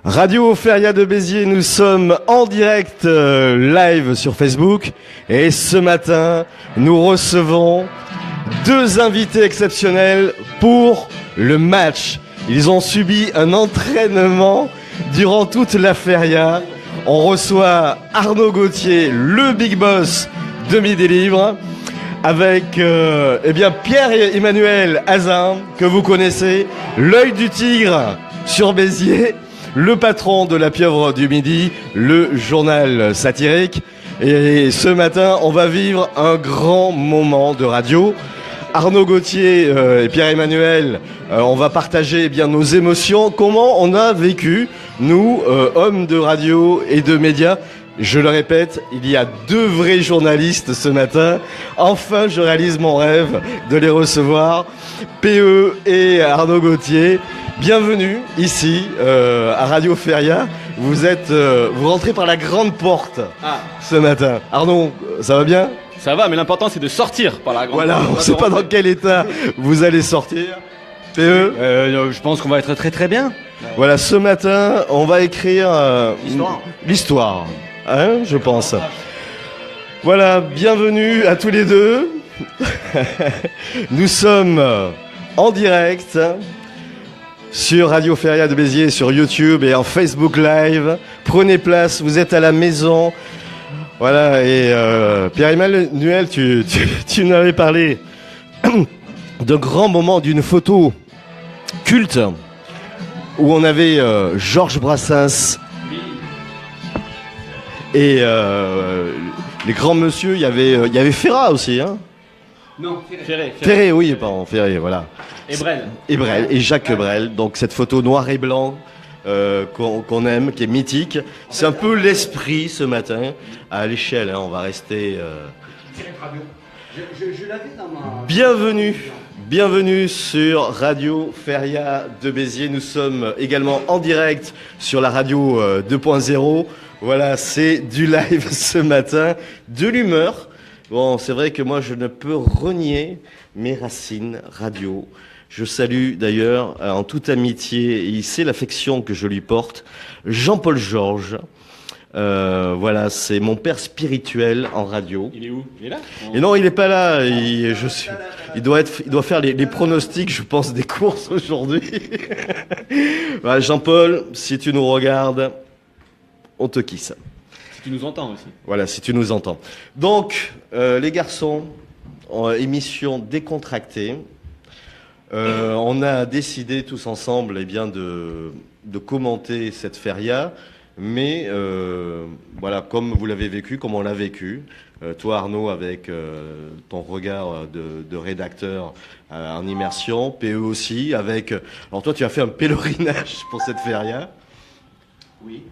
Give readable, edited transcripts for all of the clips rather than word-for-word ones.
Radio Feria de Béziers, nous sommes en direct live sur Facebook et ce matin, nous recevons deux invités exceptionnels pour le match. Ils ont subi un entraînement durant toute la Feria. On reçoit Arnaud Gauthier, le big boss de Midi Libre, avec Pierre-Emmanuel Hazin, que vous connaissez, l'œil du tigre sur Béziers, le patron de la Pieuvre du Midi, le journal satirique. Et ce matin, on va vivre un grand moment de radio. Arnaud Gauthier et Pierre-Emmanuel, on va partager nos émotions. Comment on a vécu, nous, hommes de radio et de médias. Je le répète, il y a deux vrais journalistes ce matin. Enfin, je réalise mon rêve de les recevoir. PE et Arnaud Gauthier. Bienvenue ici à Radio Feria. Vous rentrez par la grande porte ce matin. Arnaud, ça va bien ? Ça va, mais l'important c'est de sortir par la grande porte. Voilà, on ne sait pas dans quel état vous allez sortir. PE, je pense qu'on va être très très bien. Voilà, ce matin, on va écrire l'histoire, hein, je pense. Voilà, bienvenue à tous les deux. Nous sommes en direct sur Radio Feria de Béziers, sur YouTube et en Facebook Live. Prenez place, vous êtes à la maison. Voilà, et Pierre-Emmanuel, tu nous avais parlé d'un grand moment, d'une photo culte où on avait Georges Brassens et les grands monsieur, il y avait Ferrat aussi, hein. Non, Ferré. Ferré, oui, pardon, Ferré, voilà. Et Brel, et Jacques Brel. Donc cette photo noir et blanc qu'on aime, qui est mythique. C'est un peu l'esprit ce matin, à l'échelle, hein, on va rester... Je l'avais dans ma... Bienvenue sur Radio Feria de Béziers. Nous sommes également en direct sur la radio 2.0. Voilà, c'est du live ce matin, de l'humeur. Bon, c'est vrai que moi, je ne peux renier mes racines radio. Je salue d'ailleurs, en toute amitié, et il sait l'affection que je lui porte, Jean-Paul Georges. Voilà, c'est mon père spirituel en radio. Il est où ? Il est là ? Et non, il n'est pas là. Il doit faire les pronostics, je pense, des courses aujourd'hui. Voilà, Jean-Paul, si tu nous regardes, on te kisse. Si tu nous entends aussi. Voilà, si tu nous entends. Donc, les garçons, émission décontractée. On a décidé tous ensemble de commenter cette feria. Mais voilà, comme vous l'avez vécu, comme on l'a vécu, toi Arnaud avec ton regard de rédacteur en immersion, PE aussi avec... Alors toi tu as fait un pèlerinage pour cette feria. Oui.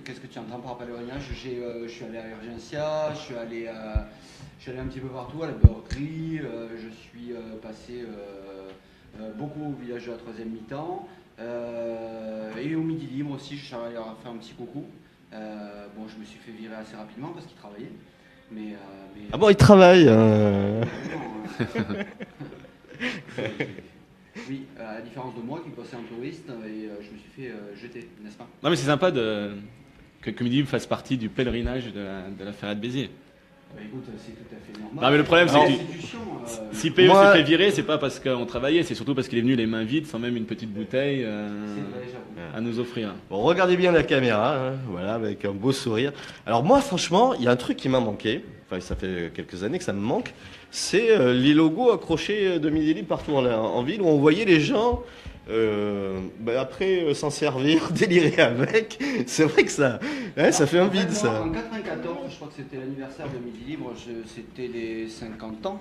Qu'est-ce que tu entends par pèlerinage ? Je suis allé à Urgencia, je suis allé un petit peu partout, à la Beurrerie, je suis passé beaucoup au village de la troisième mi-temps. Et au Midi Libre aussi, je suis allé leur faire un petit coucou. Bon, je me suis fait virer assez rapidement parce qu'ils travaillaient. Mais... Ah bon, ils travaillent Oui, à la différence de moi qui bossais en touriste et je me suis fait jeter, n'est-ce pas ? Non mais c'est sympa que Midi Libre fasse partie du pèlerinage de la Feria de Béziers. Bah écoute, c'est tout à fait normal. Non mais le problème c'est que si PE s'est fait virer, c'est pas parce qu'on travaillait, c'est surtout parce qu'il est venu les mains vides, sans même une petite bouteille à nous offrir. Bon, regardez bien la caméra, hein, voilà, avec un beau sourire. Alors moi, franchement, il y a un truc qui m'a manqué, enfin ça fait quelques années que ça me manque, c'est les logos accrochés de Midi Libre partout en ville, où on voyait les gens... après s'en servir, délirer avec, c'est vrai que ça fait un vide ça. En 94, je crois que c'était l'anniversaire de Midi Libre, c'était les 50 ans,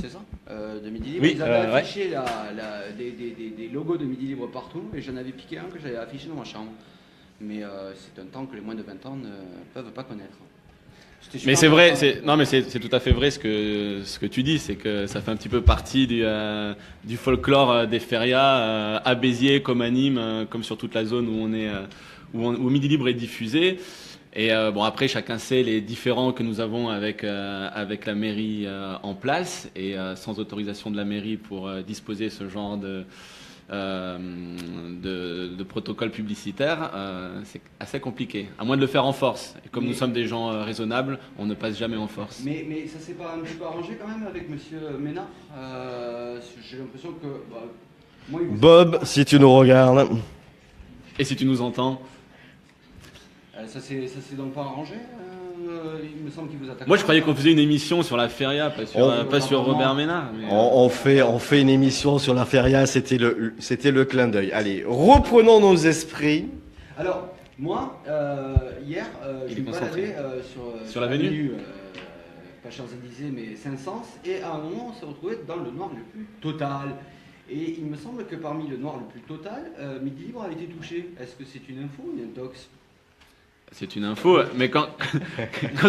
c'est ça, de Midi Libre. Oui, ils avaient affiché des logos de Midi Libre partout et j'en avais piqué un que j'avais affiché dans ma chambre. Mais c'est un temps que les moins de 20 ans ne peuvent pas connaître. Mais c'est vrai, c'est tout à fait vrai ce que tu dis, c'est que ça fait un petit peu partie du folklore des férias à Béziers, comme à Nîmes, comme sur toute la zone où on est, où Midi Libre est diffusé. Et bon, après, chacun sait les différends que nous avons avec la mairie en place et sans autorisation de la mairie pour disposer ce genre de protocole publicitaire, c'est assez compliqué. À moins de le faire en force. Et comme nous sommes des gens raisonnables, on ne passe jamais en force. Mais ça s'est pas un petit peu arrangé quand même avec Monsieur Ménard. J'ai l'impression que moi, Bob, si tu nous regardes. Et si tu nous entends, ça s'est donc pas arrangé. Il me semble qu'il vous attaque. moi je croyais qu'on faisait une émission sur la feria, pas sur Robert Ménard. Mais, On fait une émission sur la feria, c'était le clin d'œil. Allez, reprenons nos esprits. Alors, moi, hier, je me baladais sur l'avenue, pas Champs-Élysées, mais Saint-Saëns, et à un moment, on s'est retrouvé dans le noir le plus total. Et il me semble que parmi le noir le plus total, Midi Libre a été touché. Est-ce que c'est une info ou une intox? c'est une info, mais quand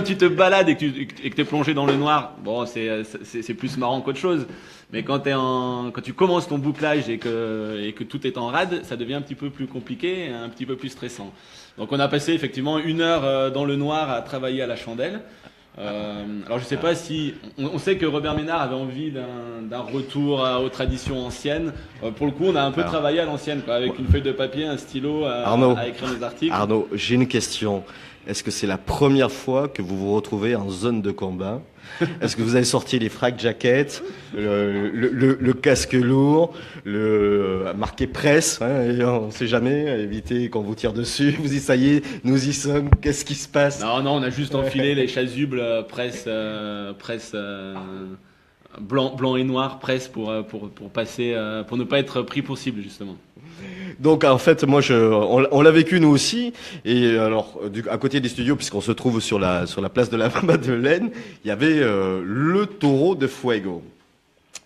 tu te balades et que tu es plongé dans le noir, bon, c'est plus marrant qu'autre chose. Mais quand tu commences ton bouclage et que tout est en rade, ça devient un petit peu plus compliqué et un petit peu plus stressant. Donc on a passé effectivement 1 heure dans le noir à travailler à la chandelle. Alors je sais pas si on sait que Robert Ménard avait envie d'un retour aux traditions anciennes. Pour le coup, on a un peu travaillé à l'ancienne, quoi, avec une feuille de papier, un stylo à écrire des articles. Arnaud, j'ai une question. Est-ce que c'est la première fois que vous vous retrouvez en zone de combat? Est-ce que vous avez sorti les frac jackets, le casque lourd, marqué presse, hein, et on ne sait jamais, éviter qu'on vous tire dessus. Vous dites, ça y est, nous y sommes, qu'est-ce qui se passe? Non, on a juste enfilé les chasubles presse blanc et noir, presse pour passer, pour ne pas être pris pour cible, justement. Donc en fait, moi, on l'a vécu nous aussi. Et alors, à côté des studios, puisqu'on se trouve sur la place de la Madeleine, il y avait le taureau de Fuego.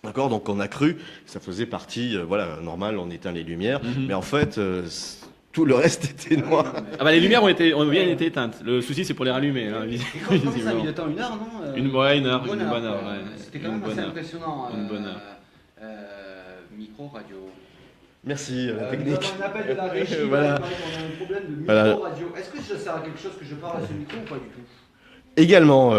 D'accord, donc on a cru que ça faisait partie, voilà, normal, on éteint les lumières, mais en fait, tout le reste était noir. Ah bah les lumières ont bien été éteintes. Le souci c'est pour les rallumer. Hein, Comment ça a mis le temps? 1 heure, non? Une bonne heure. Ouais. C'était quand même assez impressionnant. Une bonne heure. Micro, radio. Merci, la Nous technique. avons un appel de la régie, Voilà. on a un problème de micro Voilà. radio. Est-ce que ça sert à quelque chose que je parle à ce micro ou pas du tout? Également,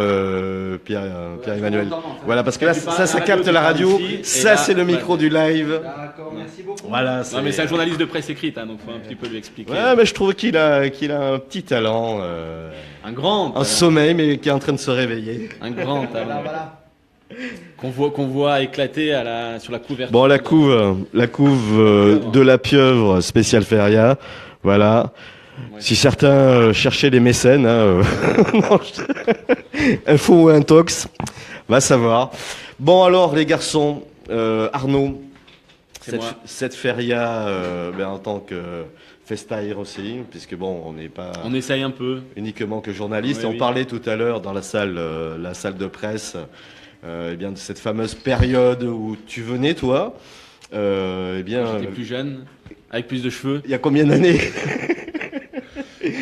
Pierre-Emmanuel. Voilà, parce que là, ça capte la radio, ça c'est le micro du live. D'accord, merci beaucoup. Voilà, Non mais c'est un journaliste de presse écrite, hein, donc faut un petit peu lui expliquer. Ouais, mais je trouve qu'il a un petit talent. Un grand Un talent. sommeil, mais qui est en train de se réveiller. Un grand talent. Voilà. Qu'on voit éclater sur la couverture. Bon, la couve de la pieuvre spéciale Feria, voilà. Ouais. Si certains cherchaient des mécènes, hein, info ou intox, va savoir. Bon alors les garçons, Arnaud, C'est moi. cette Feria, en tant que festaire aussi, puisque bon, on n'est pas On essaye un peu. uniquement que journaliste. Oui, On oui. parlait tout à l'heure dans la salle de presse, de cette fameuse période où tu venais, toi. J'étais plus jeune, avec plus de cheveux. Il y a combien d'années?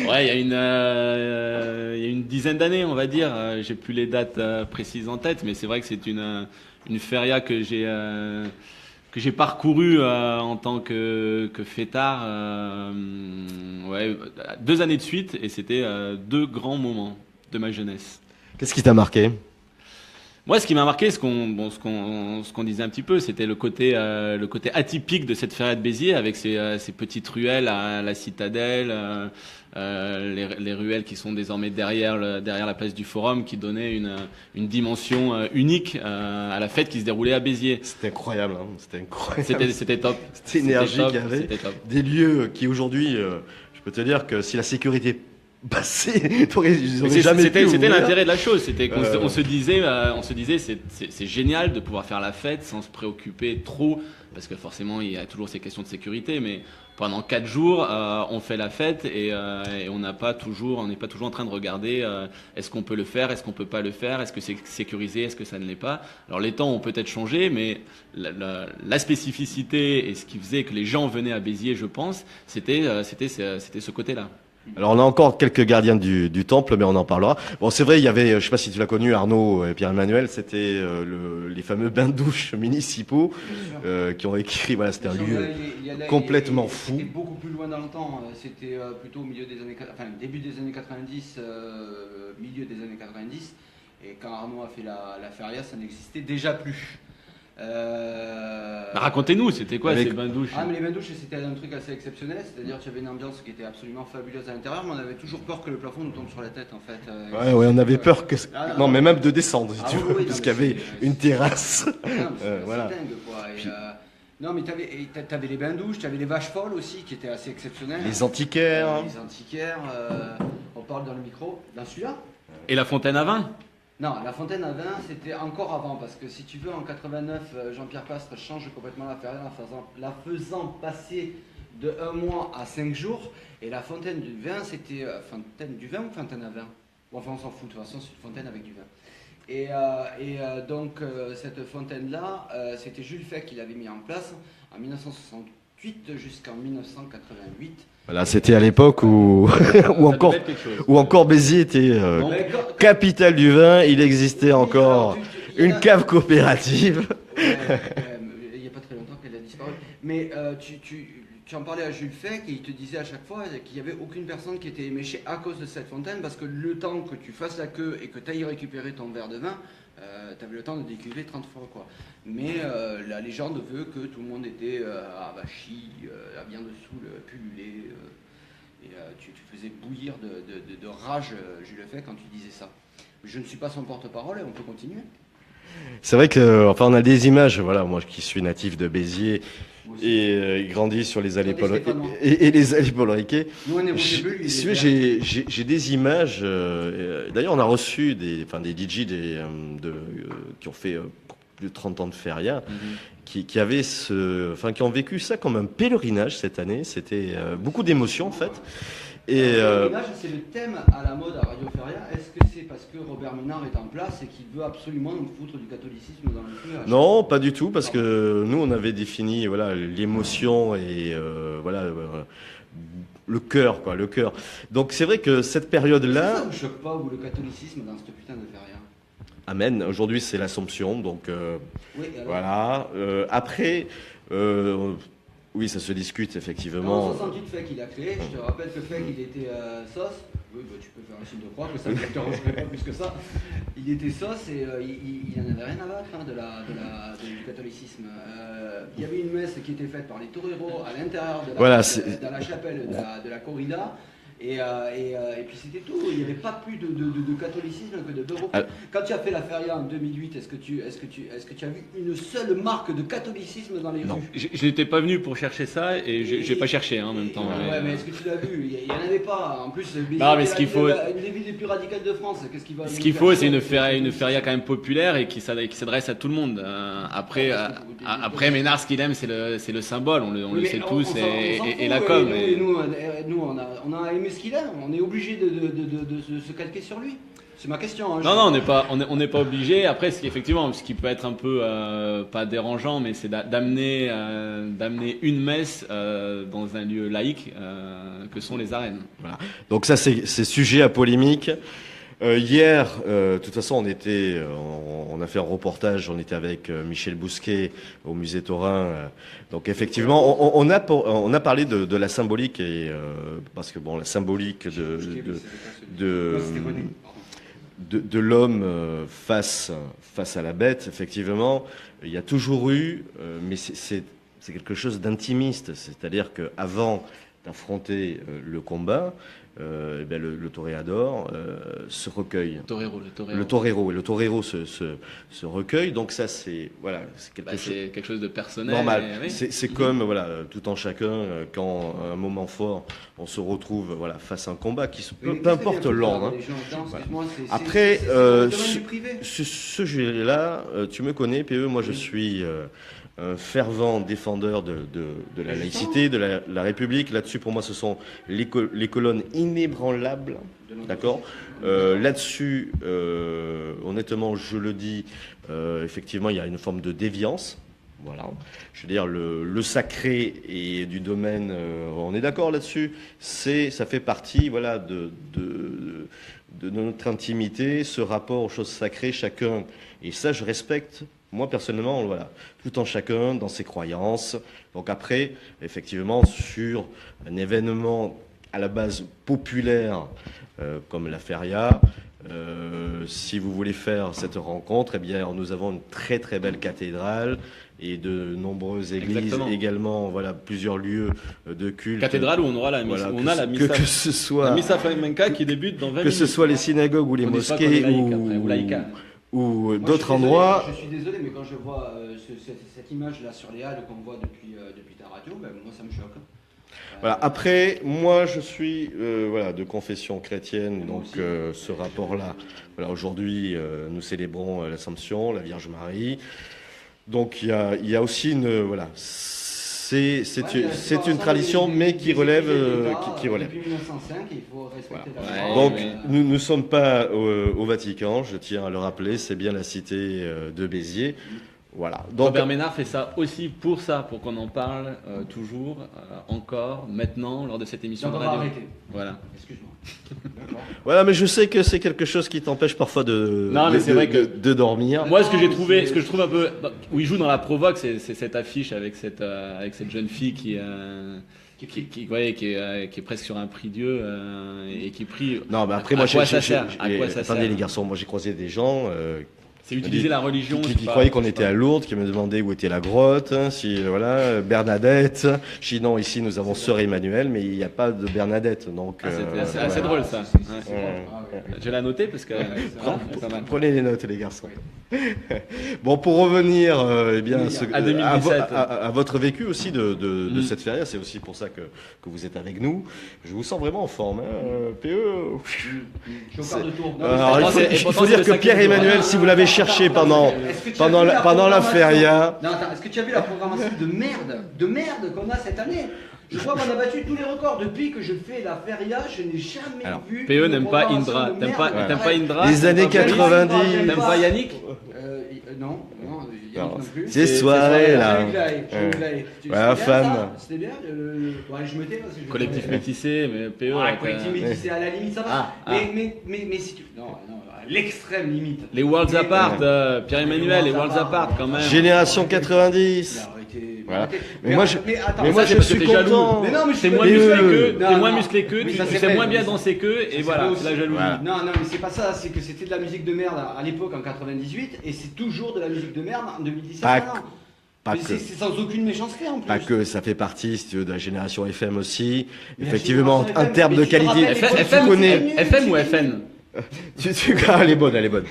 Ouais, il y a une dizaine d'années, on va dire. J'ai plus les dates précises en tête, mais c'est vrai que c'est une feria que j'ai parcourue en tant que fêtard. 2 années de suite, et c'était 2 grands moments de ma jeunesse. Qu'est-ce qui t'a marqué? Moi, ce qui m'a marqué, ce qu'on disait un petit peu, c'était le côté atypique de cette feria de Béziers, avec ces petites ruelles à la citadelle, les ruelles qui sont désormais derrière la place du Forum, qui donnaient une dimension unique à la fête qui se déroulait à Béziers. C'était incroyable, hein. C'était incroyable. C'était top. C'était énergique, il y avait C'était top. des lieux qui aujourd'hui, je peux te dire que si la sécurité passait, ils auraient jamais pu C'était ouvrir. l'intérêt de la chose, c'était qu'on se disait c'est génial de pouvoir faire la fête sans se préoccuper trop, parce que forcément il y a toujours ces questions de sécurité, mais pendant 4 jours on fait la fête et on n'est pas toujours en train de regarder est-ce qu'on peut le faire, est-ce qu'on peut pas le faire, est-ce que c'est sécurisé, est-ce que ça ne l'est pas. Alors les temps ont peut-être changé, mais la spécificité et ce qui faisait que les gens venaient à Béziers, je pense, c'était ce côté-là. Alors on a encore quelques gardiens du temple, mais on en parlera. Bon, c'est vrai, il y avait, je sais pas si tu l'as connu, Arnaud et Pierre-Emmanuel, c'était les fameux bains-douches municipaux qui ont écrit, voilà, c'était un lieu complètement fou. C'était beaucoup plus loin dans le temps, c'était plutôt au milieu des années, début des années 90, milieu des années 90, et quand Arnaud a fait la feria, ça n'existait déjà plus. Racontez-nous, c'était quoi Avec- ces bains de douche? Ah, mais les bains douches, c'était un truc assez exceptionnel, c'est-à-dire qu'il y avait une ambiance qui était absolument fabuleuse à l'intérieur, mais on avait toujours peur que le plafond nous tombe sur la tête en fait. Ouais, on avait peur que. Ah, Non, mais même de descendre, si Ah tu oui, veux, oui, parce non, qu'il y mais avait c'est- une terrasse. Ah, non, mais c'est Voilà. dingue quoi. Non, mais t'avais les bains douches, t'avais les vaches folles aussi qui étaient assez exceptionnelles. Les antiquaires. Les antiquaires, on parle dans le micro, dans celui-là. Et la fontaine à vin? Non, la fontaine à vin, c'était encore avant, parce que si tu veux, en 89, Jean-Pierre Pastre change complètement la feria, la faisant passer de 1 mois à 5 jours, et la fontaine du vin, c'était fontaine du vin ou fontaine à vin? Bon, enfin, on s'en fout, de toute façon, c'est une fontaine avec du vin. Donc, cette fontaine-là, c'était Jules Fay qui l'avait mis en place en 1968 jusqu'en 1988. Voilà, c'était à l'époque où, où encore Béziers était Mais quand- capitale du vin. Il existait encore Alors, il y une en a- cave coopérative. Il n'y a pas très longtemps qu'elle a disparu. Mais tu en parlais à Jules Fay et il te disait à chaque fois qu'il n'y avait aucune personne qui était éméchée à cause de cette fontaine parce que le temps que tu fasses la queue et que tu ailles récupérer ton verre de vin, tu avais le temps de décuver 30 fois. Quoi. Mais la légende veut que tout le monde était avachi, la viande sous le pullulé. Tu faisais bouillir de rage Jules Fay quand tu disais ça. Je ne suis pas son porte-parole et on peut continuer. C'est vrai que, enfin, on a des images. Voilà, moi qui suis natif de Béziers Moi aussi. et grandi sur les allées Toi, t'es Paul Stéphanois. et les allées Paul Riquet. Nous, on est rouge et bleu, lui, il est Si tu veux, vert. j'ai des images. D'ailleurs, on a reçu des DJ qui ont fait plus de 30 ans de feria, qui avaient qui ont vécu ça comme un pèlerinage cette année. C'était beaucoup d'émotions en fait. Et L'image, c'est le thème à la mode à Radio Feria. Est-ce que c'est parce que Robert Ménard est en place et qu'il veut absolument nous foutre du catholicisme dans le cul? non, pas du tout, parce que nous, on avait défini voilà l'émotion et le cœur, quoi, le cœur. Donc c'est vrai que cette Ça période-là, vous choque pas, vous, le catholicisme dans cette putain de Feria? amen. Aujourd'hui, c'est l'Assomption, donc Oui, alors, voilà. Après, oui, ça se discute en effectivement. 68, Fay qu'il a créé. Je te rappelle que Fay, il était sauce. Oui, bah, tu peux faire un signe de croix, que ça ne te dérangerait pas plus que ça. Il était sauce et il n'en avait rien à battre du catholicisme. Il y avait une messe qui était faite par les toreros à l'intérieur de Voilà, dans la chapelle de la corrida. Et puis c'était tout, il n'y avait pas plus de catholicisme que de beurre. Ah. Quand tu as fait la feria en 2008, est-ce que tu as vu une seule marque de catholicisme dans les Non. rues? Je n'étais pas venu pour chercher ça et j'ai pas cherché en même temps. Ouais, mais est-ce que tu l'as vu? Il n'y en avait pas. En plus, Non, mais ce qu'il faut- une des villes les plus radicales de France. Qu'est-ce qu'il va Ce nous qu'il faire faut, c'est faire une feria quand même populaire et qui s'adresse à tout le monde. Après, Ménard, ce qu'il aime, c'est le symbole, on Oui, le mais sait on tous, s'en et fout, la com. et nous, on a aimé ce qu'il aime. On est obligé de se calquer sur lui. C'est ma question. Hein, Non, non, on n'est pas obligé. Après, effectivement, ce qui peut être un peu pas dérangeant, mais c'est d'amener une messe dans un lieu laïque que sont les arènes. Voilà. Donc ça, c'est sujet à polémique. Hier, de toute façon, on a fait un reportage, on était avec Michel Bousquet au musée Taurin. Donc effectivement, on a parlé de la symbolique et parce que bon, la symbolique de l'homme face à la bête, effectivement, il y a toujours eu, mais c'est quelque chose d'intimiste, c'est-à-dire qu'avant d'affronter le combat, le toréador se recueille. Le torero se recueille, donc ça c'est C'est quelque chose de personnel. normal. Oui. C'est comme voilà, tout en chacun, quand à un moment fort, on se retrouve voilà face à un combat peu importe l'ordre. Hein. Voilà. Après, ce sujet-là, tu me connais, PE, moi je suis un fervent défendeur de la laïcité, de la République. Là-dessus, pour moi, ce sont les colonnes inébranlables. D'accord. Là-dessus, honnêtement, je le dis, effectivement, il y a une forme de déviance. Voilà. Je veux dire, le sacré et du domaine, on est d'accord là-dessus. Ça fait partie, voilà, de notre intimité, ce rapport aux choses sacrées, chacun. Et ça, je respecte. Moi, personnellement, voilà, tout en chacun dans ses croyances. Donc après, effectivement, sur un événement à la base populaire comme la feria, Si vous voulez faire cette rencontre, eh bien, nous avons une très très belle cathédrale et de nombreuses églises. Exactement. Également, voilà, plusieurs lieux de culte. Cathédrale où on aura la missa, Voilà, où on a la que missa, ce soit, la missa flamenca qui débute dans 20 que minutes. ce soit les synagogues ou les On dit pas qu'on mosquées est laïque après, ou laïca. ou Moi, d'autres je suis désolé, endroits. Je suis désolé, mais quand je vois cette image-là sur les halles qu'on voit depuis ta radio, ben, moi ça me choque. Voilà. Après, moi, je suis voilà, de confession chrétienne, Moi donc aussi. ce rapport-là. Voilà, aujourd'hui, nous célébrons l'Assomption, la Vierge Marie. Donc il y a aussi une voilà, c'est une tradition, mais qui relève qui relève. Depuis 1905, il faut respecter la Ouais. loi. Donc mais- nous ne sommes pas au Vatican, je tiens à le rappeler, c'est bien la cité de Béziers. Voilà. Donc Robert Ménard fait ça aussi pour ça, pour qu'on en parle toujours, encore, maintenant, lors de cette émission Donc de on va radio. arrêter. Voilà. Excuse-moi. D'accord. voilà, mais je sais que c'est quelque chose qui t'empêche parfois Non, mais c'est vrai que- de dormir. Moi, ce que j'ai trouvé, ce que je trouve un peu, où il joue dans la provoque, c'est cette affiche avec cette jeune fille qui est presque sur un prie-dieu et qui prie. Non, mais après À moi, quoi ça sert À quoi ça attendez sert les garçons, moi j'ai croisé des gens C'est utiliser la religion. qui je sais pas, croyaient qu'on je sais était pas. à Lourdes, qui me demandaient où était la grotte, hein, si voilà Bernadette. Je dis non, ici nous avons Sœur Emmanuel, mais il n'y a pas de Bernadette, donc. Ah, c'est voilà. assez drôle ça. C'est Ouais. drôle. Ah, ouais. Je vais la noter parce que c'est pas mal. Prenez les notes, les garçons. Bon, pour revenir eh bien, À 2017. à votre vécu aussi de Mm. cette feria, c'est aussi pour ça que vous êtes avec nous. Je vous sens vraiment en forme. Hein, PE. Je suis au quart de tour. Non, Alors, mais il pourtant, faut, c'est- et il pourtant, faut c'est dire le que cinquième Pierre-Emmanuel, jour. si vous l'avez cherché pendant Est-ce que tu as vu la pendant la programmation feria. Non, attends, est-ce que tu as vu la programmation de merde qu'on a cette année? Je crois qu'on a battu tous les records. Depuis que je fais la feria, je n'ai jamais Alors, vu. PE une n'aime pas programmation Indra. de T'aimes merde pas, pareille. t'aimes pas Indra. Les années t'aimes pas Yannick 90. T'aimes pas Yannick Non, Yannick Non, non plus. ces C'est- soirées là. Jean-Luc Lahaye, Jean-Luc Lahaye. Voilà, C'était bien, femme. ça C'était bien. Bon, allez, je me tais parce que je Collectif métissé, mais PE. Ah, avec, collectif métissé, à la limite, ça va. Ah, ah. Mais si tu. Non, à l'extrême limite. Les Worlds Mais- Apart, Pierre-Emmanuel, les Worlds Apart quand même. Génération 90. Mais arrêtez, Voilà. arrêtez. Mais moi, attends, mais moi, ça, c'est je parce que suis t'es jaloux. content. Mais non, mais je T'es suis moins Mais musclé eux- que, Non, t'es moins non. musclé que, Oui, tu ça, c'est sais vrai. moins bien danser que, et c'est voilà, vrai c'est la aussi. jalousie. Voilà. Non, mais c'est pas ça, c'est que c'était de la musique de merde à l'époque en 98 et c'est toujours de la musique de merde en 2017. Pas maintenant. Pas Mais que. c'est sans aucune méchanceté en plus. Pas que, ça fait partie si tu veux, de la génération FM aussi. Mais la Effectivement, génération en FM, termes mais de tu te qualité, rappelles tu les FM, connais. FM ou FN Elle est bonne, elle est bonne.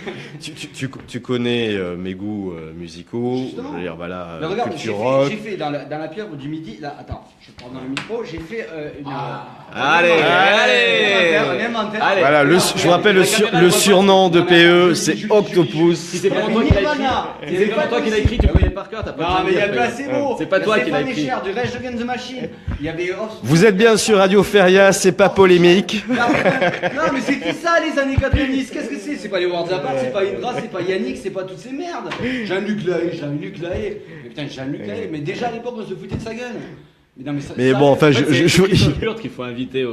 Tu connais mes goûts musicaux, Justement. je veux dire, voilà, Mais regarde, culture rock. j'ai fait dans la pieuvre du midi, là, attends, je prends dans le micro, j'ai fait une. Allez, allez. Allez. Voilà, je vous rappelle le surnom de PE, c'est Si Octopus. c'est vraiment toi qui l'as écrit, si c'est vraiment toi qui l'as écrit, tu connais par cœur, t'as pas Non, besoin mais de il y a dire, le frère. placebo. C'est pas toi qui l'as écrit. écrit. Du Rage Against the Machine. Il y avait Vous êtes bien sur Radio Feria, c'est pas polémique. Non, mais c'était ça les années 90. Qu'est-ce que c'est? C'est pas les Worlds Apart, c'est pas Indra, c'est pas Yannick, c'est pas toutes ces merdes. Jean-Luc Lahaye. Mais putain, Jean-Luc Lahaye. Mais déjà à l'époque, on se foutait de sa gueule. Non, mais, Mais bon, enfin, En fait, c'est je- Christophe Hurt qu'il faut inviter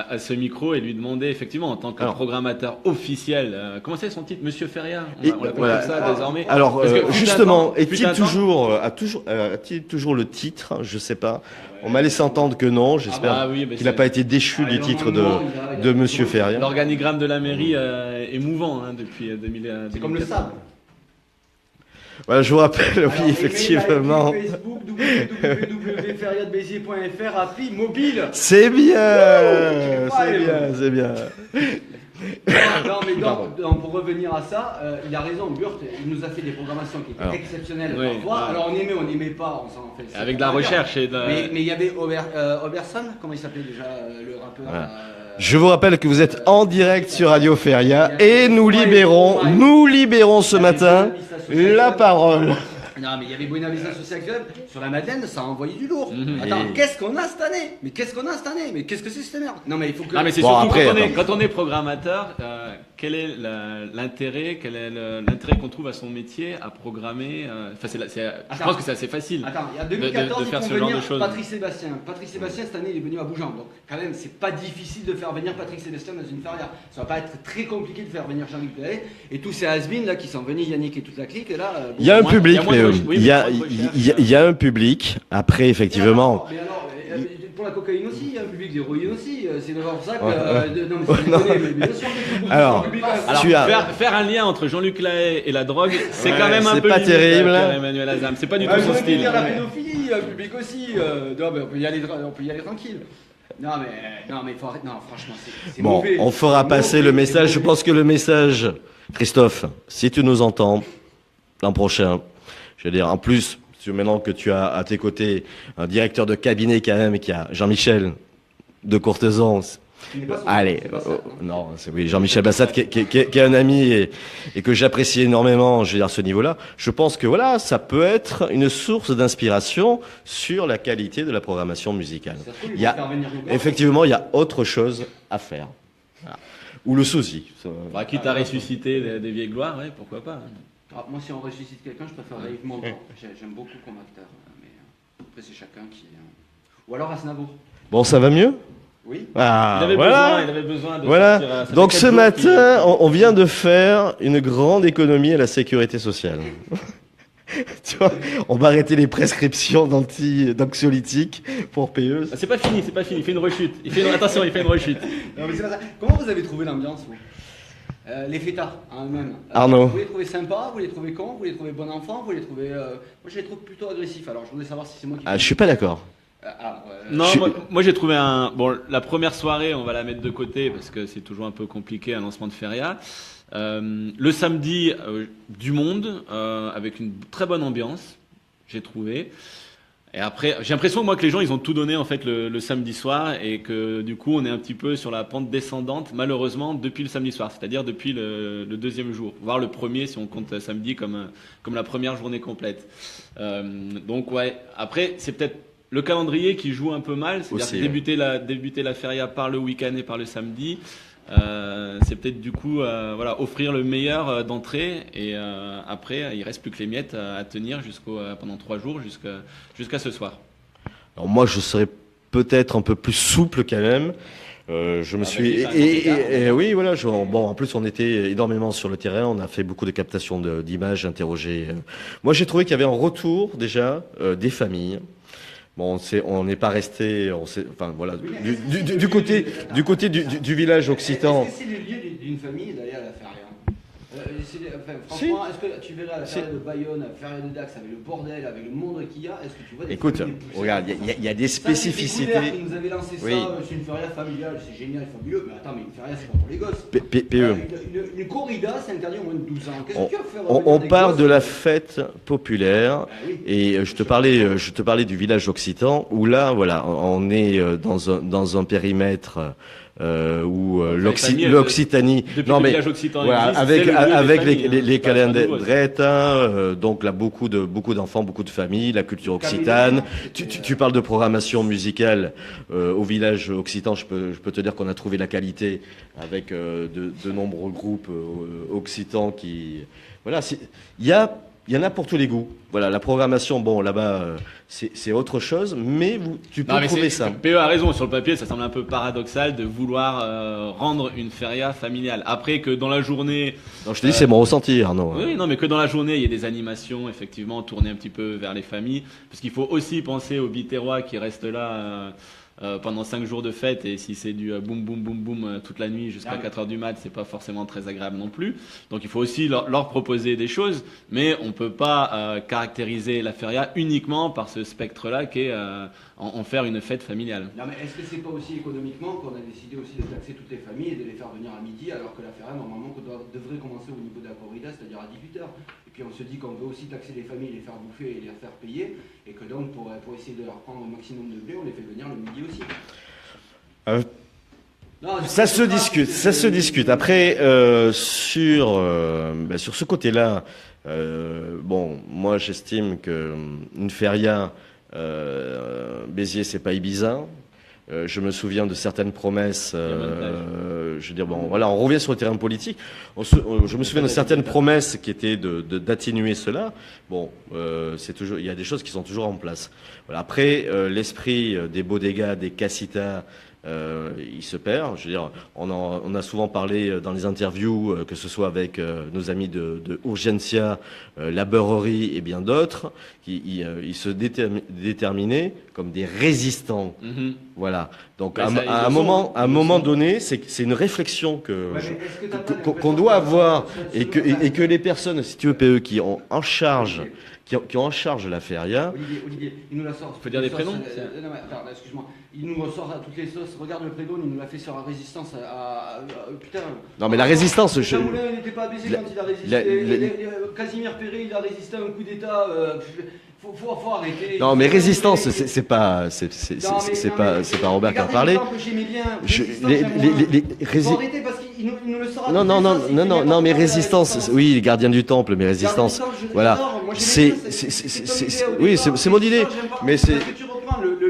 à ce micro et lui demander effectivement en tant que Alors. programmateur officiel. Comment c'est son titre, Monsieur Feria? Et On l'appelle voilà. comme ça désormais. Alors, Parce que fut un justement, temps- fut est-il un temps- toujours, a-t-il toujours le titre? Je sais pas. On m'a laissé entendre que non. J'espère Ah bah oui, mais qu'il n'a c'est- pas été déchu du titre de Monsieur Feria. L'organigramme de la mairie est mouvant hein, depuis 2000. C'est comme le sable. Voilà, je vous rappelle, Alors, oui, effectivement. Facebook, www.feriadebéziers.fr, appli mobile. C'est bien, Wouh, c'est bien, c'est bien. Non, mais donc, pour revenir à ça, il a raison, Burt, il nous a fait des programmations qui étaient Alors. exceptionnelles Oui, parfois. ouais. Alors on n'aimait pas, on s'en fait. Avec de la recherche et de la- Mais il y avait Oberson, comment il s'appelait déjà le rappeur Voilà. Je vous rappelle que vous êtes en direct sur Radio Feria et nous libérons ce matin la parole. Non, mais il y avait Buena Vista Social Club sur la Madeleine, ça a envoyé du lourd. Mhm. Attends, Et- qu'est-ce qu'on a cette année? Mais qu'est-ce qu'on a cette année? Mais qu'est-ce que c'est cette merde? Non, mais il faut que. Non mais c'est Bon, surtout après, quand on est programmateur, quel est l'intérêt, l'intérêt qu'on trouve à son métier à programmer enfin, je pense que c'est assez facile. Attends, il y a 2014, de faire ils ce font genre venir de choses. Patrick Sébastien. Patrick Sébastien, cette année, il est venu à Bougeant. Donc, quand même, c'est pas difficile de faire venir Patrick Sébastien dans une feria. Ça va pas être très compliqué de faire venir Jean-Luc Lahaye. Et tous ces has-beens là qui sont venus, Yannick et toute la clique. Et là, Il y a un moins- public, il y a moins de mais recherche. Oui, il y a mais moins de recherche. il y a un public. Après, effectivement, Mais alors, pour la cocaïne aussi, il y a un public d'héroïne aussi. C'est pour ça que. Ouais. Non, mais c'est déconné, mais bien sûr que c'est Alors, public. Alors, faire un lien entre Jean-Luc Lahaye et la drogue, c'est quand même un c'est peu pas limite, terrible. Pierre-Emmanuel Azam. C'est pas du tout son J'aurais pu style. dire la pédophilie, le public aussi. Non, mais on peut y aller tranquille. Non, mais faut arrêter. Non, franchement, c'est Bon, mauvais. on fera C'est passer mauvais, le c'est message. Je mauvais. pense que le message, Christophe, si tu nous entends l'an prochain, je veux dire, en plus, maintenant que tu as à tes côtés un directeur de cabinet quand même, qui a Jean-Michel de Courtesan. Tu n'es pas son- Allez, c'est pas ça, hein. non, c'est oui, Jean-Michel Bassat qui est un ami et que j'apprécie énormément, je veux dire, à ce niveau-là. Je pense que voilà, ça peut être une source d'inspiration sur la qualité de la programmation musicale. Ça se trouve, ils Il y a- vont faire venir nos gars. Effectivement, il y a autre chose à faire. Voilà. Ou le sosie. Bah, quitte à ressusciter des vieilles gloires, ouais, pourquoi pas. Ah, moi, si on ressuscite quelqu'un, je préfère Dave Montand. J'aime beaucoup comme acteur. Mais après, c'est chacun qui. Ou alors Aznavour. Bon, ça va mieux? Oui. Ah, Il avait voilà. besoin de Voilà. sortir, ça fait Donc 4 ce jours matin, on vient de faire une grande économie à la sécurité sociale. Tu vois, on va arrêter les prescriptions d'anxiolytiques pour PE. Ah, c'est pas fini, il fait une rechute. Attention, il fait une rechute. Non, mais c'est pas ça. Comment vous avez trouvé l'ambiance, vous les fêtards, en eux-mêmes. Arnaud. Vous les trouvez sympas, vous les trouvez cons, vous les trouvez bon enfant, vous les trouvez. Moi, je les trouve plutôt agressifs. Alors, je voulais savoir si c'est moi qui. Ah, je suis pas d'accord. Non, Je suis- moi j'ai trouvé bon, la première soirée, on va la mettre de côté parce que c'est toujours un peu compliqué un lancement de feria. Le samedi, du monde, avec une très bonne ambiance, j'ai trouvé. Et après, j'ai l'impression moi que les gens ils ont tout donné en fait le samedi soir et que du coup on est un petit peu sur la pente descendante malheureusement depuis le samedi soir, c'est-à-dire depuis le deuxième jour, voire le premier si on compte samedi comme la première journée complète. Donc ouais, après c'est peut-être le calendrier qui joue un peu mal, c'est-à-dire Aussi, débuter la feria par le week-end et par le samedi. C'est peut-être du coup voilà, offrir le meilleur d'entrée et après il reste plus que les miettes à tenir pendant 3 jours jusqu'à ce soir. Alors moi, je serais peut-être un peu plus souple quand même. Je me suis les fans sont oui voilà bon en plus on était énormément sur le terrain, on a fait beaucoup de captations d'images, interrogé. Moi j'ai trouvé qu'il y avait un retour déjà des familles. Bon, on n'est pas resté, enfin voilà, du côté du village occitan. Est-ce que c'est le lieu d'une famille d'aller à la feria franchement, est-ce que tu verras la feria de Bayonne, la feria de Dax, avec le bordel, avec le monde qu'il y a, est-ce que tu vois des Écoute, familles poussées regarde, il y a des Ça, c'est spécificités. Découvert qui nous avait lancé ça, Oui. c'est une feria familiale, c'est génial, fabuleux, mais attends, mais une feria c'est pas pour les gosses. PE. Une corrida, c'est interdit au moins de 12 ans. Qu'est-ce que tu vas faire On des parle gosses de la fête populaire oui. et je te parlais du village occitan où là, voilà, on est dans un périmètre où les familles, l'Occitanie, Depuis que le village occitan voilà, existe, c'est le lieu avec des familles, les c'est pas nouveau, calendrettes, donc là beaucoup d'enfants, beaucoup de familles, la culture occitane. Tu parles de programmation musicale au village occitan. Je peux te dire qu'on a trouvé la qualité avec de nombreux groupes occitans qui, voilà, il y en a pour tous les goûts. Voilà, la programmation, bon, là-bas, c'est autre chose, mais tu peux Non, mais trouver ça. PE a raison, sur le papier ça semble un peu paradoxal de vouloir rendre une feria familiale. Après que dans la journée... Non, je te dis, c'est mon ressenti, Arnaud. Oui, non, mais que dans la journée, il y ait des animations, effectivement, tournées un petit peu vers les familles. Parce qu'il faut aussi penser aux biterrois qui restent là pendant 5 jours de fête. Et si c'est du boum, boum, boum, boum toute la nuit jusqu'à 4 heures du mat, c'est pas forcément très agréable non plus. Donc il faut aussi leur proposer des choses. Mais on peut pas caractériser la feria uniquement par ce spectre-là qui est en faire une fête familiale. Non, mais est-ce que c'est pas aussi économiquement qu'on a décidé aussi de taxer toutes les familles et de les faire venir à midi alors que la feria normalement devrait commencer au niveau de la corrida, c'est-à-dire à 18h. Et puis on se dit qu'on veut aussi taxer les familles, les faire bouffer et les faire payer, et que donc pour essayer de leur prendre un maximum de blé, on les fait venir le midi aussi. Non, Ça se discute. Après, sur ce côté-là, bon, moi j'estime que une feria, Béziers, c'est pas Ibiza. Je me souviens de certaines promesses. Je veux dire, bon, voilà, on revient sur le terrain politique. Je me souviens de certaines promesses qui étaient d'atténuer cela. Bon, c'est toujours, il y a des choses qui sont toujours en place. Voilà. Après, l'esprit des bodegas, des casitas, il se perd. Je veux dire, on a souvent parlé dans les interviews, que ce soit avec nos amis de Urgencia, la Beurrerie et bien d'autres, ils se déterminaient comme des résistants. Voilà. Donc Mais ça, à un moment donné, c'est une réflexion qu'on doit avoir et que les personnes, si tu veux, PE, qui ont en charge la feria. Olivier, il nous la sort. Tu peux dire des prénoms non, mais attends, excuse-moi. Il nous ressort à toutes les sauces. Regarde le prégon, il nous l'a fait sur la résistance. Putain. Non, mais la résistance. Jean Moulin, il n'était pas abaissé quand il a résisté. Casimir Perret, il a résisté à un coup d'État. Faut arrêter. Non, mais résistance, c'est pas Robert qui en parlait. Faut arrêter parce qu'il nous le sort. Non, mais résistance, oui, les gardiens du temple, mais résistance, voilà. Oui, c'est mon idée, mais c'est.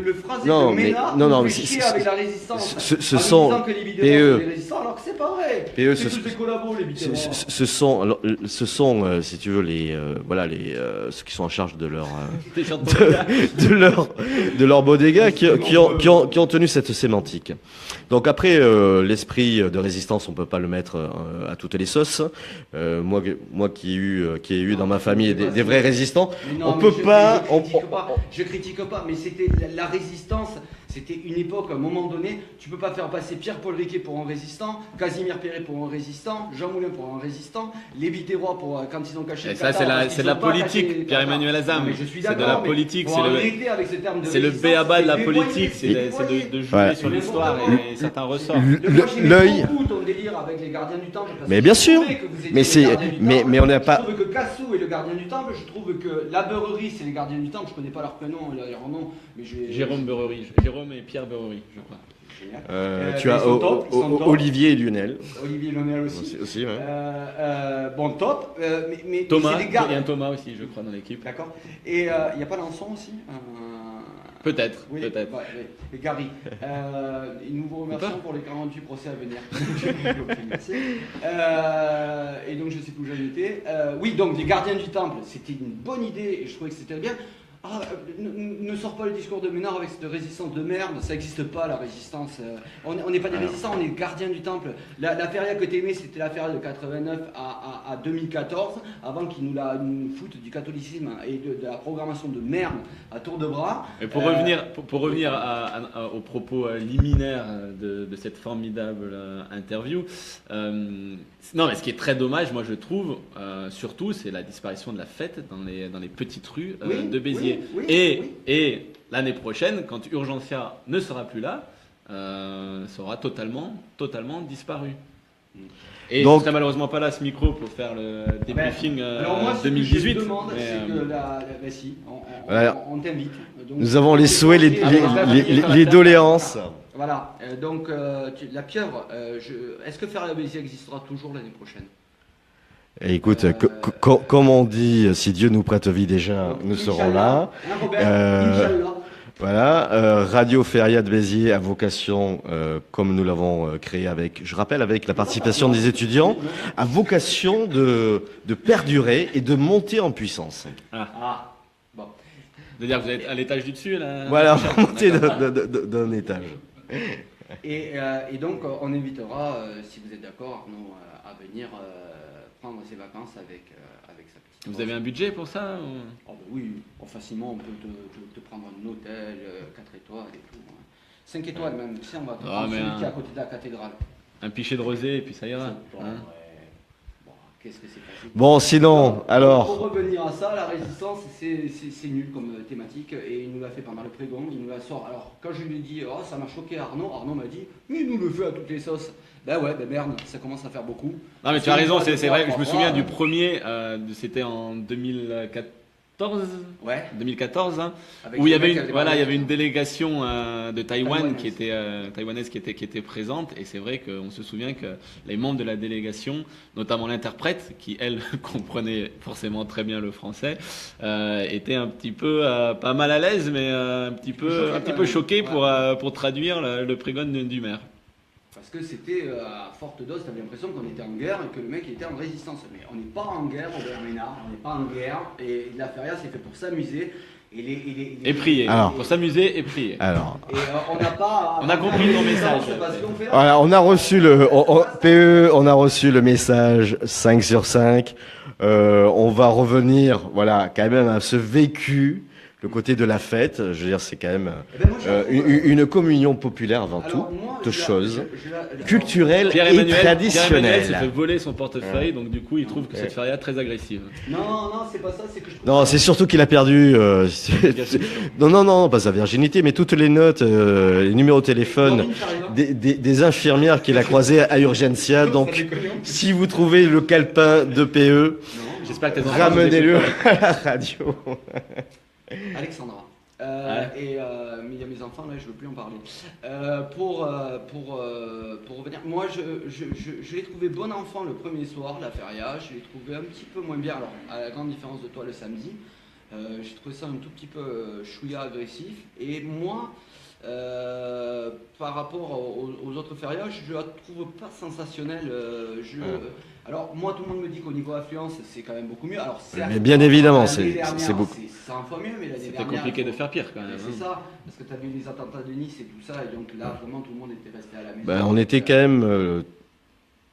Le phrase non, mais avec la résistance. Ce sont PE. Alors que c'est pas vrai. PE, ce sont, si tu veux, ceux qui sont en charge de leur de leur bodega qui ont tenu cette sémantique. Donc après, l'esprit de résistance, on peut pas le mettre à toutes les sauces. Moi qui ai eu dans ma famille des vrais résistants, on peut pas. Je critique pas, mais c'était la résistance. C'était une époque, à un moment donné, tu peux pas faire passer Pierre-Paul Riquet pour un résistant, Casimir Perret pour un résistant, Jean Moulin pour un résistant, les Biterrois pour quand ils ont caché. Et ça, c'est de la politique, Pierre-Emmanuel Azam. C'est de la politique, c'est le b.a.-ba de la politique, c'est de jouer sur l'histoire et certains ressorts. L'œil. Ton délire avec les gardiens du temple. Mais bien sûr. Mais on n'a pas. Je trouve que Cassou est le gardien du temple. Je trouve que la Beurrerie, c'est les gardiens du temple. Je connais pas leur prénom, leur nom, mais Jérôme Beurrerie. Jérôme et Pierre Beurrerie, je crois. Tu as Olivier et Lionel. Olivier et Lionel aussi. Ouais. Bon, top. Mais Thomas, c'est des gars. il y a un Thomas aussi, je crois, dans l'équipe. D'accord. Et il n'y a pas Lançon aussi Peut-être, oui, peut-être. Ouais, et Gary. Et nous vous remercions pour les 48 procès à venir. Et donc je sais plus où j'en étais. Oui, donc les gardiens du temple, c'était une bonne idée et je trouvais que c'était bien. Ne sors pas le discours de Ménard avec cette résistance de merde, ça n'existe pas la résistance. On n'est pas des résistants, on est gardiens du temple. La feria que t'aimais, c'était la feria de 89 à 2014, avant qu'ils nous foutent du catholicisme et de la programmation de merde à tour de bras. Et pour revenir aux propos liminaires de cette formidable interview, non, mais ce qui est très dommage, moi je trouve, surtout, c'est la disparition de la fête dans les petites rues de Béziers. Et l'année prochaine, quand Urgencia ne sera plus là, ça aura totalement disparu. Et donc, je ne serai malheureusement pas là à ce micro pour faire le débriefing 2018. Ce que je demande, c'est que on t'invite. Nous avons les souhaits, les doléances. Voilà, donc la pieuvre, est-ce que Feria Béziers existera toujours l'année prochaine? Écoute, comme on dit, si Dieu nous prête vie déjà, nous serons là. Voilà, Radio Feria de Béziers a vocation, comme nous l'avons créé je rappelle, avec la participation des étudiants, a vocation de perdurer et de monter en puissance. Bon. C'est-à-dire que vous êtes à l'étage du dessus là. Voilà, on va monter d'un étage. Et donc, on invitera, si vous êtes d'accord, Arnaud, à venir prendre ses vacances avec sa petite. Vous avez un budget pour ça ou... Oui, facilement, on peut te prendre un hôtel, 4 étoiles et tout. 5 étoiles même, tu sais, on va te prendre celui qui est à côté de la cathédrale. Un pichet de rosé et puis ça ira. Qu'est-ce que c'est facile. Bon, sinon, alors... Pour revenir à ça, la résistance, c'est nul comme thématique, et il nous l'a fait pendant le prégon, il nous la sort. Alors, quand je lui ai dit, ça m'a choqué Arnaud m'a dit, mais il nous le fait à toutes les sauces. Merde, ça commence à faire beaucoup. Non, mais tu as raison, c'est vrai, je me souviens du premier, c'était en 2014. 2014, hein, où il y avait une délégation de Taïwan taïwanaise qui était présente, et c'est vrai qu'on se souvient que les membres de la délégation, notamment l'interprète, qui elle comprenait forcément très bien le français, était un petit peu pas mal à l'aise, mais un petit peu choqué pour traduire le prégon du maire. Parce que c'était à forte dose, tu avais l'impression qu'on était en guerre et que le mec était en résistance. Mais on n'est pas en guerre, Robert Ménard, on n'est pas en guerre. Et la feria, c'est fait pour s'amuser. Et prier. Alors. Pour s'amuser et prier. Alors, Et on n'a pas. On a compris ton message. Parce qu'on fait là. voilà, on a reçu PE, on a reçu le message 5 sur 5. On va revenir, voilà, quand même à ce vécu, le côté de la fête. Je veux dire, c'est quand même Eh ben, moi, je trouve, une communion populaire avant alors, tout, moi, de je- choses je- culturelles et Pierre-Emmanuel s'est fait traditionnelles. voler son portefeuille, donc du coup, il trouve que cette feria est très agressive. Non, c'est pas ça, c'est que je trouve. Non, c'est surtout qu'il a perdu. Non, pas sa virginité, mais toutes les notes, les numéros de téléphone Corinne, par exemple. des infirmières qu'il a croisées à Urgencia. Donc, si vous trouvez le calepin de PE, J'espère que tes enfants ramenez-le nous écoutent à la radio. Alexandra. Ouais. Mais il y a mes enfants là, je veux plus en parler. Pour revenir, moi je l'ai trouvé bon enfant le premier soir, la feria. Je l'ai trouvé un petit peu moins bien. Alors, à la grande différence de toi le samedi, j'ai trouvé ça un tout petit peu chouïa agressif. Et moi, par rapport aux autres férias, je la trouve pas sensationnelle. Alors, moi, tout le monde me dit qu'au niveau affluence, c'est quand même beaucoup mieux. Alors, certes, Mais bien évidemment, l'année c'est dernière, beaucoup. C'est 100 fois mieux, mais l'année C'était dernière, compliqué de faire pire quand même. c'est ça, parce que tu as vu les attentats de Nice et tout ça, et donc là, vraiment, tout le monde était resté à la maison. Ben, on était quand même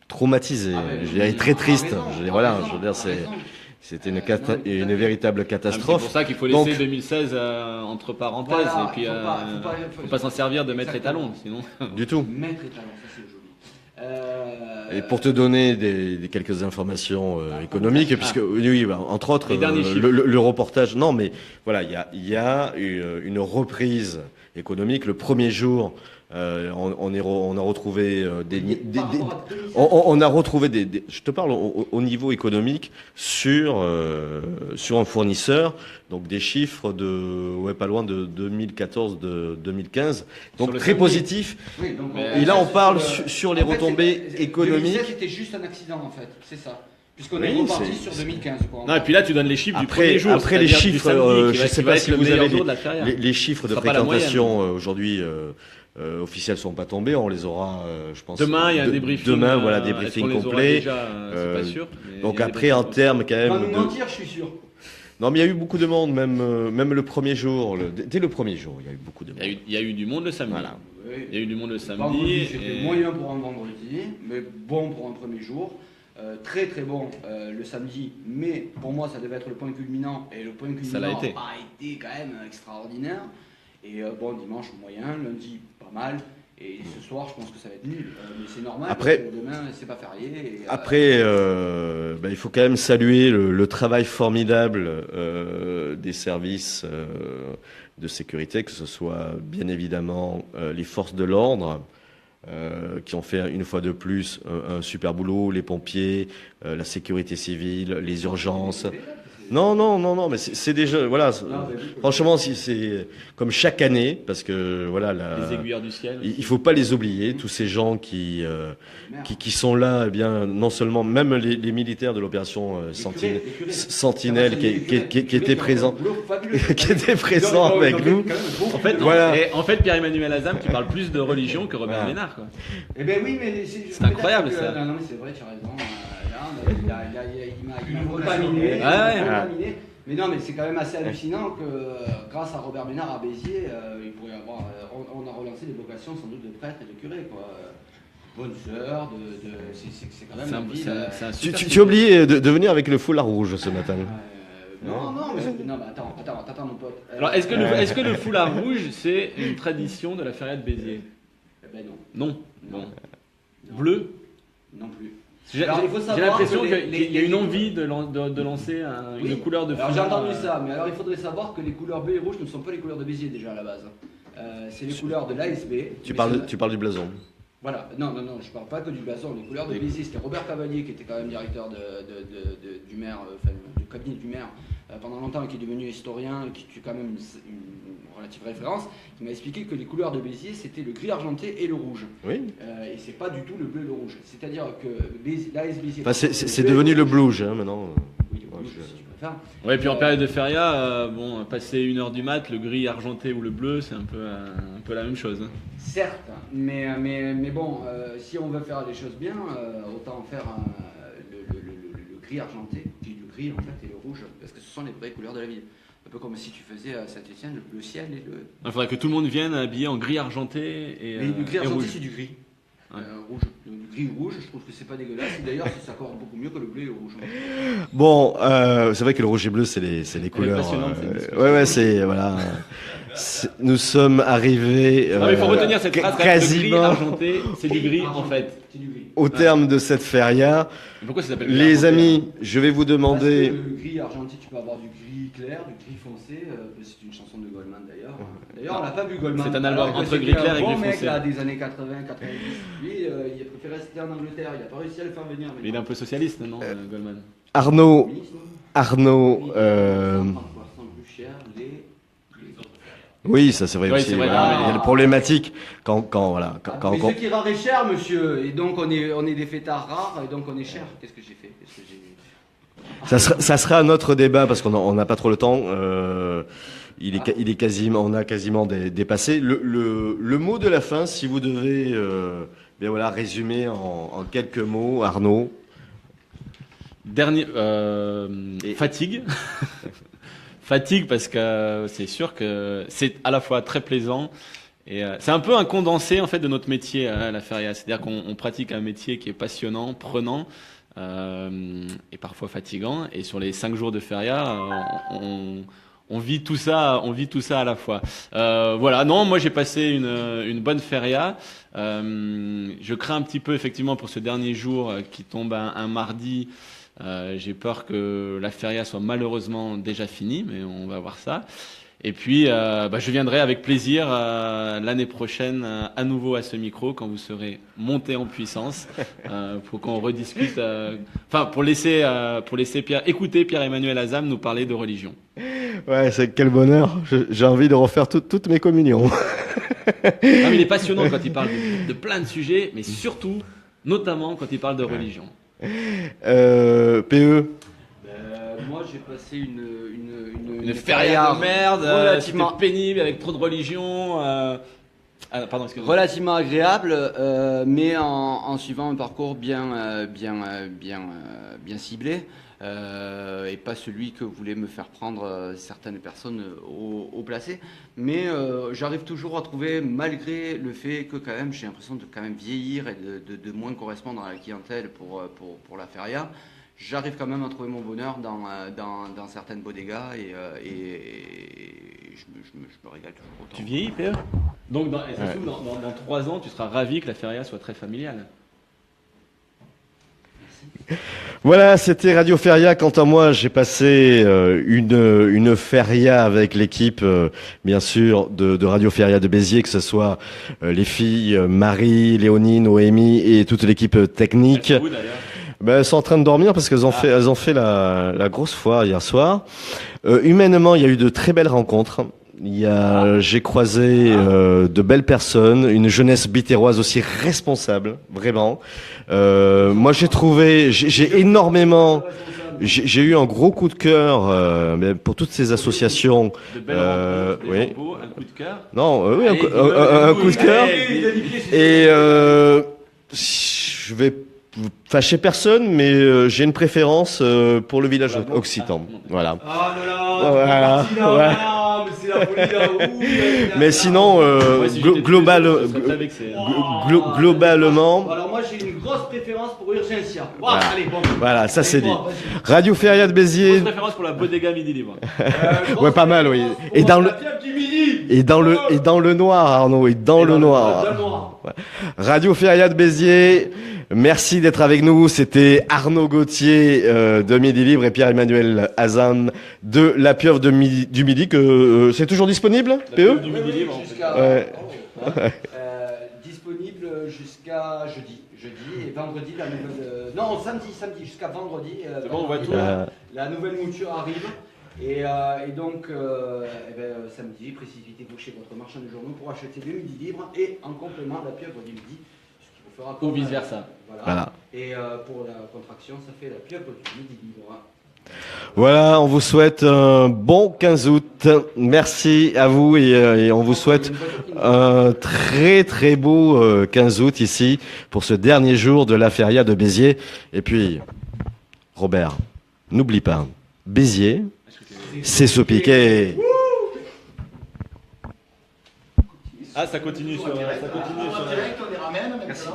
traumatisés. Ah, mais Je dirais très triste. Je dirais, voilà, je veux dire, c'est. c'était non, une véritable C'est pour catastrophe. ça qu'il faut laisser Donc- 2016 entre parenthèses Voilà, et puis faut pas s'en servir de maître étalon, sinon. Du tout. Maître étalon, ça c'est joli. Et pour te donner quelques informations économiques, puisque oui, bah, entre autres, Les derniers chiffres. le reportage, non, mais voilà, il y a une reprise économique. Le premier jour, on a retrouvé on a retrouvé je te parle au niveau économique sur un fournisseur, donc des chiffres de pas loin de 2014, de 2015, donc Sur le très samedi. positif. Oui, donc, Mais- Et là, on parle le- sur les en fait, retombées économiques. 2017, c'était juste un accident en fait, c'est ça. Puisqu'on Oui, est reparti c'est- sur 2015. Quoi. Non, et puis là, tu donnes les chiffres du premier jour. Après les c'est-à-dire du chiffres, samedi, qui je va- sais qui va pas être si le vous meilleur avez jour de la feria. les chiffres de Ce sera pas la fréquentation aujourd'hui officiels sont pas tombés. On les aura, je pense. Demain, il y a un débriefing. Demain, voilà, est-ce débriefing qu'on les aura complet. déjà, c'est pas sûr. mais Donc il y a des après, en débriefings. termes quand On va même nous mentir, je suis sûr. Non, mais il y a eu beaucoup de monde, même le premier jour. Dès le premier jour, il y a eu beaucoup de monde. Il y a eu du monde le samedi. Voilà. Il y a eu du monde le samedi. Vendredi, c'était et- moyen pour un vendredi, mais bon pour un premier jour. Très très bon le samedi, mais pour moi ça devait être le point culminant, et le point culminant Ça l'a été. a été quand même extraordinaire. Et bon, dimanche moyen, lundi pas mal, et ce soir je pense que ça va être nul, mais c'est normal, Après- parce que demain c'est pas férié. Et, Après, il faut quand même saluer le travail formidable des services de sécurité, que ce soit bien évidemment les forces de l'ordre, qui ont fait une fois de plus un super boulot, les pompiers, la sécurité civile, les urgences. Non, mais c'est déjà, voilà. Franchement, c'est comme chaque année, parce que voilà, Les aiguilleurs du ciel. il faut pas les oublier, tous ces gens qui sont là, eh bien, non seulement, même les militaires de l'opération Sentinelle qui étaient présents, qui étaient présents avec nous. En fait, non, Voilà. et en fait, Pierre-Emmanuel Azam qui parle plus de religion que Robert Voilà. Ménard. Quoi. Eh ben oui, mais C'est incroyable, ça. Non, mais c'est vrai, tu as raison. Là, il m'a contaminé. Ouais, il m'a ouais. contaminé. Mais non, mais c'est quand même assez hallucinant que grâce à Robert Ménard à Béziers, il pourrait avoir. On a relancé des vocations sans doute de prêtres et de curés, quoi. Bonne sœur, c'est quand même C'est la un, ville. c'est un super Tu as oublié de venir avec le foulard rouge ce matin. Non, mais attends, mon pote. Alors, est-ce que le foulard rouge, c'est une tradition de la feria de Béziers? Eh ben non. Non. Bon. Bleu? Non plus. J'ai Alors, il faut savoir l'impression que qu'il y a une envie de lancer Oui. une couleur de Alors foulard. j'ai entendu ça, mais alors il faudrait savoir que les couleurs bleu et rouge ne sont pas les couleurs de Béziers déjà à la base. C'est les couleurs de l'ASB. Tu mais parles du blason. Voilà, non, je parle pas que du blason, les couleurs de Béziers, c'était Robert Cavalier qui était quand même directeur du maire, du cabinet du maire pendant longtemps, et qui est devenu historien, et qui est quand même une relative référence, qui m'a expliqué que les couleurs de Béziers c'était le gris argenté et le rouge. Oui. Et c'est pas du tout le bleu et le rouge. C'est-à-dire que l'AS Béziers. Enfin, c'est devenu le blues maintenant. Oui, le rouge, si tu préfères. Ouais, puis en période de feria, bon, passer 1h du mat, le gris argenté ou le bleu, c'est un peu la même chose. Hein. Certes, mais bon, si on veut faire les choses bien, autant faire le gris argenté, puis le gris en fait et le rouge, parce que ce sont les vraies couleurs de la ville. Un peu comme si tu faisais à Saint-Étienne le bleu ciel et le. Il faudrait que tout le monde vienne habillé en gris argenté Mais le gris et argenté, rouge. c'est du gris. Ouais. Rouge. Le gris rouge, je trouve que c'est pas dégueulasse. Et d'ailleurs, ça s'accorde beaucoup mieux que le bleu et le rouge. Bon, c'est vrai que le rouge et bleu, c'est les couleurs. passionnante, cette discussion. Ouais, c'est voilà. Nous sommes arrivés. Non, mais il faut retenir cette phrase. Le gris quasiment argenté, c'est du gris en fait. C'est du gris. au terme de cette feria. Mais pourquoi ça s'appelle gris Les argenté, amis, je vais vous Parce demander. que le gris argenté, tu peux avoir du gris clair, du gris foncé. C'est une chanson de Goldman d'ailleurs. D'ailleurs, on l'a pas vu Goldman. C'est un album Alors que entre c'était gris clair et un bon gris mec foncé. là, des années 80, 90. Lui, il a préféré rester en Angleterre. Il a pas réussi à le faire venir. Mais il est un peu socialiste, non, Goldman? Arnaud, Ministre, non Arnaud, Sans plus cher, les oui, ça c'est vrai Oui, aussi. c'est vrai, Voilà. non, mais- Il y a le problématique quand mais ce qui est rare est cher, monsieur. Et donc, on est des fêtards rares, et donc on est cher. Qu'est-ce que j'ai fait? Qu'est-ce que j'ai... ça sera un autre débat parce qu'on n'a pas trop le temps. Il est quasiment, on a quasiment dépassé. Le mot de la fin, si vous devez, bien voilà, résumer en quelques mots, Arnaud. Dernier, fatigue. Fatigue parce que c'est sûr que c'est à la fois très plaisant et c'est un peu un condensé en fait de notre métier à la feria. C'est-à-dire qu'on pratique un métier qui est passionnant, prenant et parfois fatigant. Et sur les 5 jours de feria, on vit tout ça à la fois. Voilà. Non, moi j'ai passé une bonne feria. Je crains un petit peu effectivement pour ce dernier jour qui tombe un mardi. J'ai peur que la feria soit malheureusement déjà finie, mais on va voir ça. Et puis, je viendrai avec plaisir l'année prochaine à nouveau à ce micro quand vous serez monté en puissance pour qu'on rediscute. Pour laisser écouter Pierre-Emmanuel Azam nous parler de religion. Ouais, c'est quel bonheur. J'ai envie de refaire toutes mes communions. Non, mais il est passionnant quand il parle de plein de sujets, mais surtout, notamment quand il parle de religion. PE. Moi, j'ai passé Une feria de merde, relativement c'était pénible avec trop de religion. Pardon, excusez-moi. relativement agréable, mais en suivant un parcours bien ciblé, et pas celui que voulaient me faire prendre certaines personnes au placé. Mais j'arrive toujours à trouver, malgré le fait que quand même j'ai l'impression de quand même vieillir et de moins correspondre à la clientèle pour la feria, j'arrive quand même à trouver mon bonheur dans certaines bodegas et je me régale toujours autant. Tu vieillis, PE? Donc, dans 3 ans, tu seras ravi que la feria soit très familiale. Voilà, c'était Radio Feria. Quant à moi, j'ai passé une feria avec l'équipe, bien sûr, de Radio Feria de Béziers, que ce soit les filles Marie, Léonie, Noémie et toute l'équipe technique. Vous, d'ailleurs. Elles sont en train de dormir parce qu'elles ont fait la grosse foire hier soir. Humainement, il y a eu de très belles rencontres. J'ai croisé de belles personnes, une jeunesse bitéroise aussi responsable, vraiment. Moi, j'ai énormément, j'ai eu un gros coup de cœur pour toutes ces associations. De belles rencontres, des Oui. impôts, un coup de cœur. Non, oui, Allez, un coup de cœur. Allez, Et je vais fâcher personne, mais j'ai une préférence pour le village occitan. Voilà. Ah là là, Voilà. c'est parti, là, voilà, mais c'est la folie là. Mais sinon, Ouais, si j'étais global, tous les jours, je serais vexé. globalement, Alors moi j'ai une grosse préférence pour Urgencia. Voilà. Allez, bon. voilà, ça c'est dit. Allez, toi, vas-y. Radio Feria de Béziers. Grosse préférence pour la bodega Midi Libre. Ouais, pas mal, oui. Et dans le, La fièvre du midi. et dans le noir, Arnaud, et dans le noir. Dans le noir. Radio Feria de Béziers. Merci d'être avec nous. C'était Arnaud Gauthier de Midi Libre et Pierre-Emmanuel Azam de La Pieuvre du Midi. Que c'est toujours disponible, PE? Du Midi Libre. en fait. Jusqu'à Ouais. disponible jusqu'à jeudi et vendredi la nouvelle non samedi jusqu'à vendredi C'est bon, on voit tout. la nouvelle mouture arrive et donc samedi précipitez-vous chez votre marchand de journaux pour acheter le Midi Libre et en complément la pieuvre du midi, ce qui vous fera Ou vice versa. Voilà. Et pour la contraction ça fait la pieuvre du Midi Libre. Voilà, on vous souhaite un bon 15 août. Merci à vous et on vous souhaite un très très beau 15 août ici pour ce dernier jour de la feria de Béziers. Et puis, Robert, n'oublie pas, Béziers, c'est ce piqué. Ah, ça continue sur. Ça continue sur. On les ramène. Merci.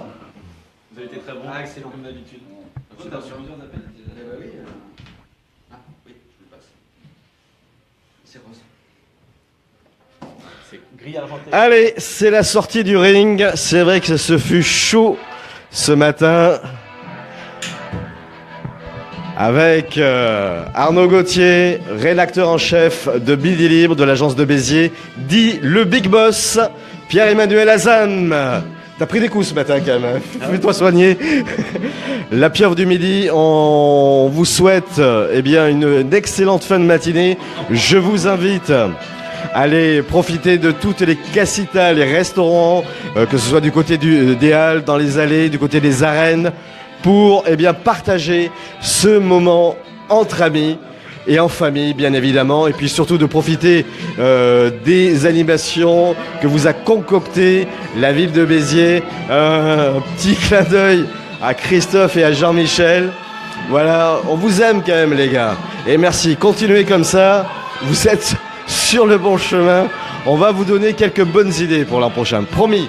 Vous avez été très bon. Ah, excellent. Comme d'habitude. Tu t'as sur plusieurs appels. Oui. Ah, oui, je le passe. C'est rose. C'est gris argenté. Allez, c'est la sortie du ring. C'est vrai que ce fut chaud ce matin. Avec Arnaud Gauthier, rédacteur en chef de Midi Libre de l'agence de Béziers, dit le Big Boss, Pierre-Emmanuel Hazan. T'as pris des coups ce matin quand même, fais-toi soigner. La pieuvre du Midi, on vous souhaite une excellente fin de matinée. Je vous invite à aller profiter de toutes les casitas, les restaurants, que ce soit du côté des Halles, dans les allées, du côté des arènes, pour partager ce moment entre amis et en famille, bien évidemment, et puis surtout de profiter des animations que vous a concoctées la ville de Béziers. Un petit clin d'œil à Christophe et à Jean-Michel. Voilà, on vous aime quand même les gars. Et merci, continuez comme ça, vous êtes sur le bon chemin. On va vous donner quelques bonnes idées pour l'an prochain, promis.